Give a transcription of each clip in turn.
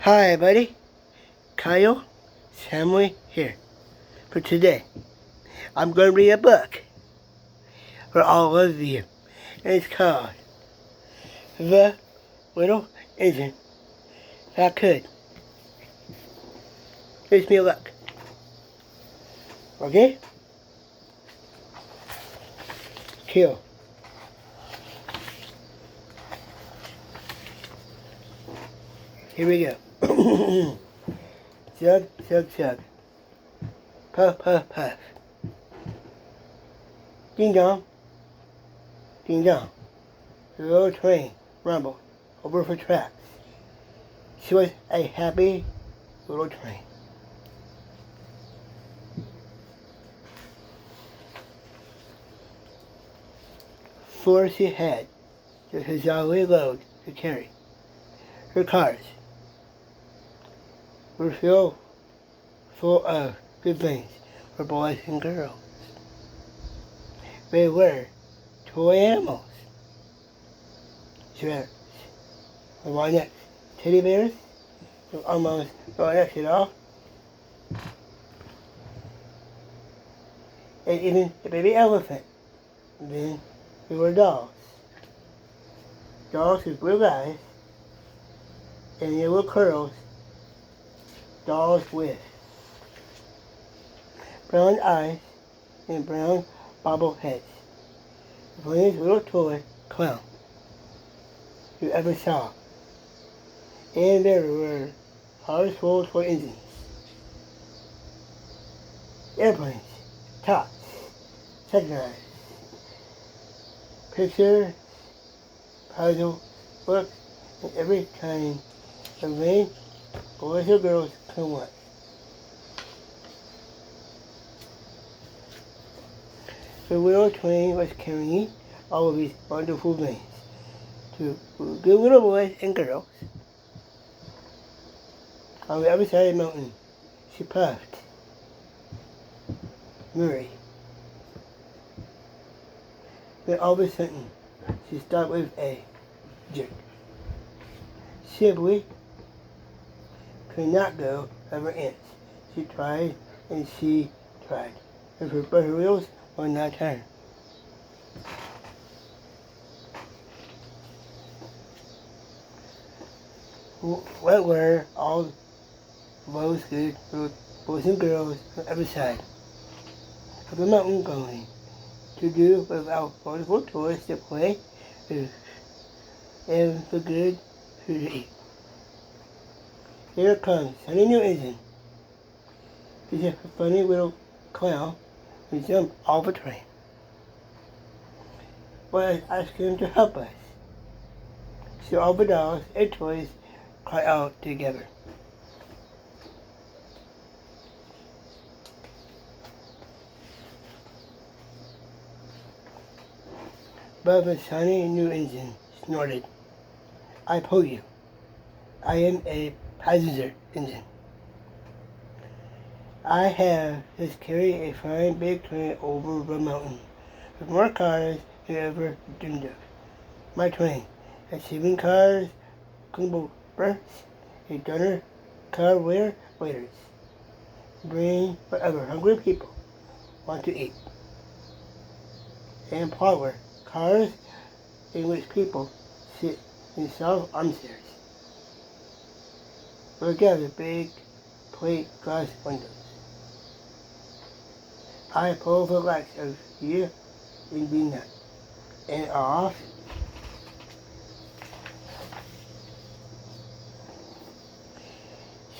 Hi, buddy. Kyle Samley here. For today, I'm going to read a book for all of you. And it's called The Little Engine. If I could, wish me luck. Okay? Kill. Here we go. Chug, chug, chug. Puff, puff, puff. Ding dong. Ding dong. The little train rumbled over the tracks. She was a happy little train. For she had just a jolly load to carry. Her cars were filled full of good things for boys and girls. They were toy animals, giraffes, marmots, teddy bears, almost marmots at all, and even a baby elephant. And then there were dolls. Dolls with blue eyes and yellow curls. Dolls with brown eyes and brown bobble heads. The funniest little toy clown you ever saw. And there were cars full of toy engines, airplanes, tops, technology, pictures, puzzle, books, and every kind of thing boys or girls can want. The little train was carrying all of these wonderful things to good little boys and girls. On the other side of the mountain, she puffed. Murray. Then all of a sudden, she stopped with a jerk. Sibley could not go over inch. She tried and she tried, but her wheels would not turn. What were all those good boys and girls on the other side of the mountain going to do without wonderful toys to play with and the good food to eat? Here comes Sunny New Engine. He's a funny little clown who jumped off a train. But I asked him to help us. So all the dolls and toys cry out together. But the Sunny New Engine snorted. I pull you. I am a passenger engine. I have just carried a fine big train over the mountain with more cars than ever dreamed of. My train has 7 cars, combo berths, a donor car waiters, bring whatever hungry people want to eat, and parlor cars in which people sit in soft armchairs. Look at the big plate glass windows. I pull the lights of here in the night and off.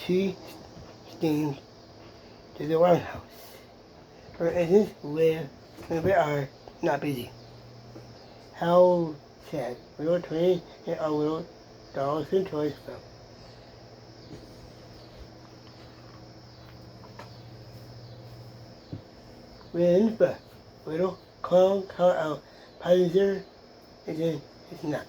She steams to the roundhouse. Her engines live when they are not busy. How sad little train and our little dolls and toys felt. When the little clown called out, passenger engine is not.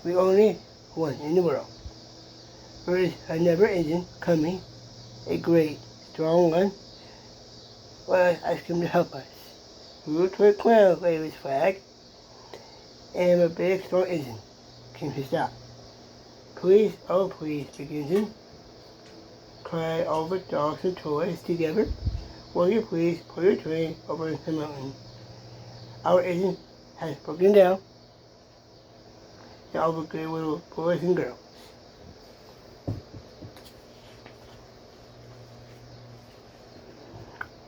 We only one in the world. There is another engine coming, a great, strong one. Well, I asked him to help us. Little toy clown waved his flag, and a big strong engine came to stop. Please, oh please, big engine, cried all the dogs and toys together. Will you please pull your train over the mountain? Our engine has broken down, and all the good little boys and girls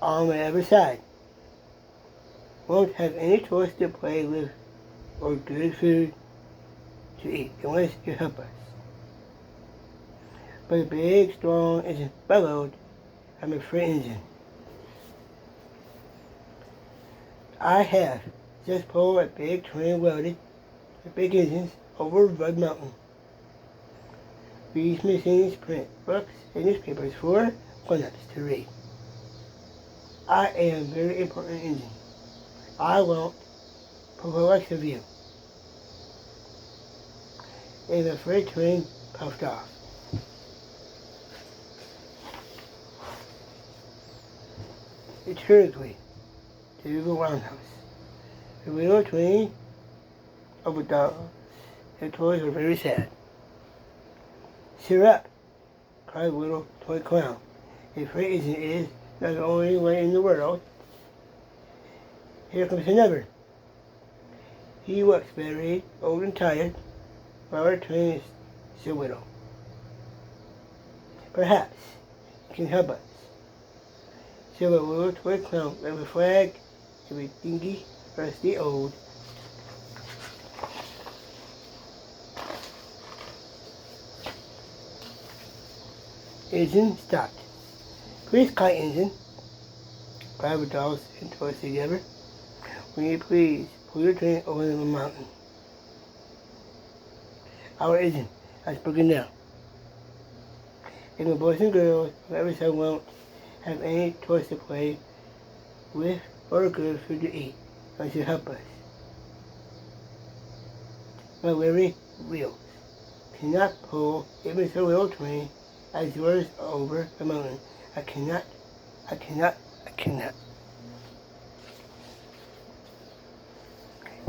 on the other side won't have any toys to play with or good food to eat unless you help us. But the big, strong engine bellowed. I'm a free engine. I have just pulled a big train welded with big engines over Red Mountain. These machines print books and newspapers for grown-ups to read. I am a very important engine. I won't pull the likes of you. And the freight train puffed off. It hurriedly to the roundhouse. The little train of the dogs and toys were very sad. Cheer up, cried the little toy clown. A freight engine is not the only one in the world. Here comes another. He looks very old and tired, while our train is so little. Perhaps he can help us. So the little toy clown with a flag of a dingy, rusty old engine stopped. Please, kite engine, cried the dogs and toys together. Will you please pull your train over the mountain? Our engine has broken down, and the boys and girls on every side won't have any toys to play with or good food to eat unless you help us. My weary wheels cannot pull even so little train as yours over the mountain. I cannot.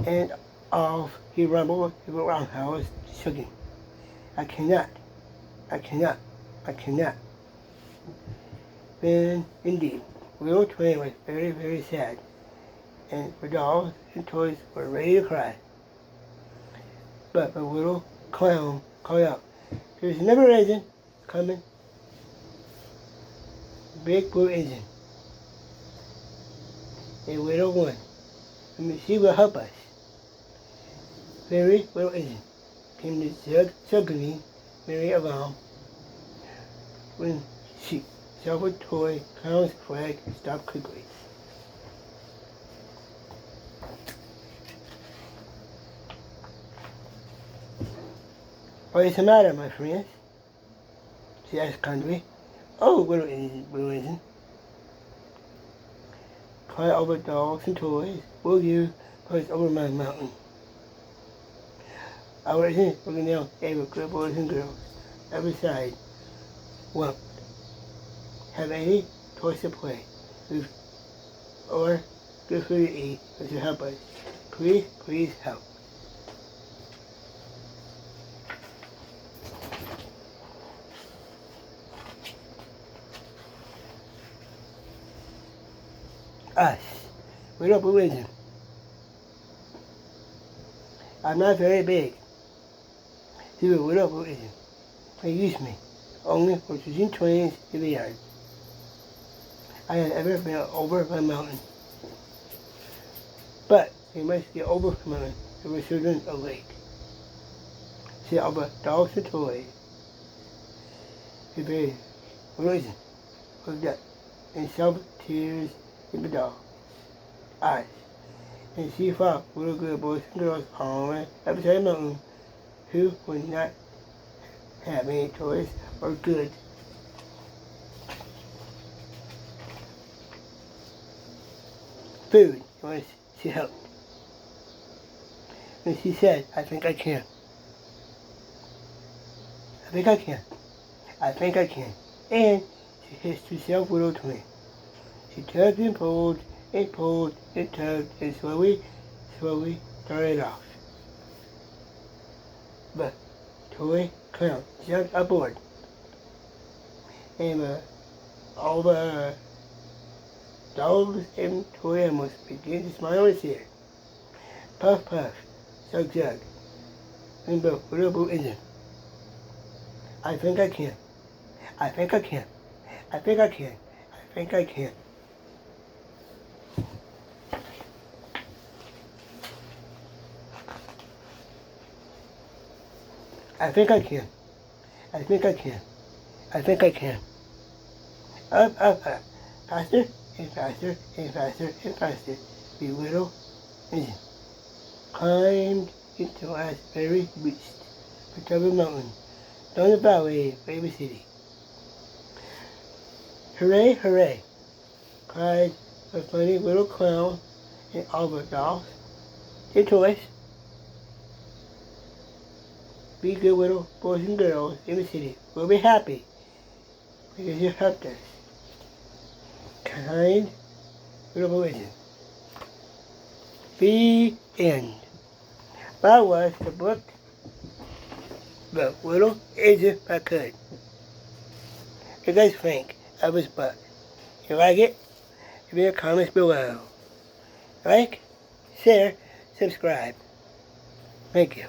And off he rumbled to the roundhouse, shaking. I cannot. Then, indeed, the little train was very, very sad, and the dolls and toys were ready to cry. But the little clown called out, "There's another engine coming. Big blue engine. A little one. And she will help us." Very little engine came to juggling Mary along when she saw the toy clown's flag stop quickly. "What is the matter, my friends?" she asked kindly. "Oh, little engine, cried all the dogs and toys. Will you push over my mountain? Our engine broken down gave good boys and girls every side won't have any toys to play with or good food to eat but to help us. Please help." Us, little blue engine. I'm not very big. You a little blue engine. They use me only for choosing trains in the yard. I have ever been over my mountain. But we must get over the mountain if we're children of lake. See all the dogs and toys. The very religion looked up and shed tears in the dog's eyes. And she fought little good boys and girls on every side of the mountain who would not have any toys or good food unless she helped. And she said, I think I can. And she hissed herself little twin. She tugged and pulled and pulled and tugged and slowly started off. The toy clown jumped aboard, and all the dogs and toy animals began to smile and cheer. Puff, puff, chug, chug, and the little blue engine. I think I can. I think I can. I think I can. I think I can. I think I can. I think I can. I think I can. Up, up, up. Faster and faster and faster and faster. The little engine climbed into a very reached the top of the mountain, down the valley of Baby City. Hooray, hooray! Cried the funny little clown and all the dolls and toys. We good little boys and girls in the city will be happy because you helped us. Kind little legend. The end. That was the book, The Little Engine I Could. What do you guys think of this book? You like it? Leave your comments below. Like, share, subscribe. Thank you.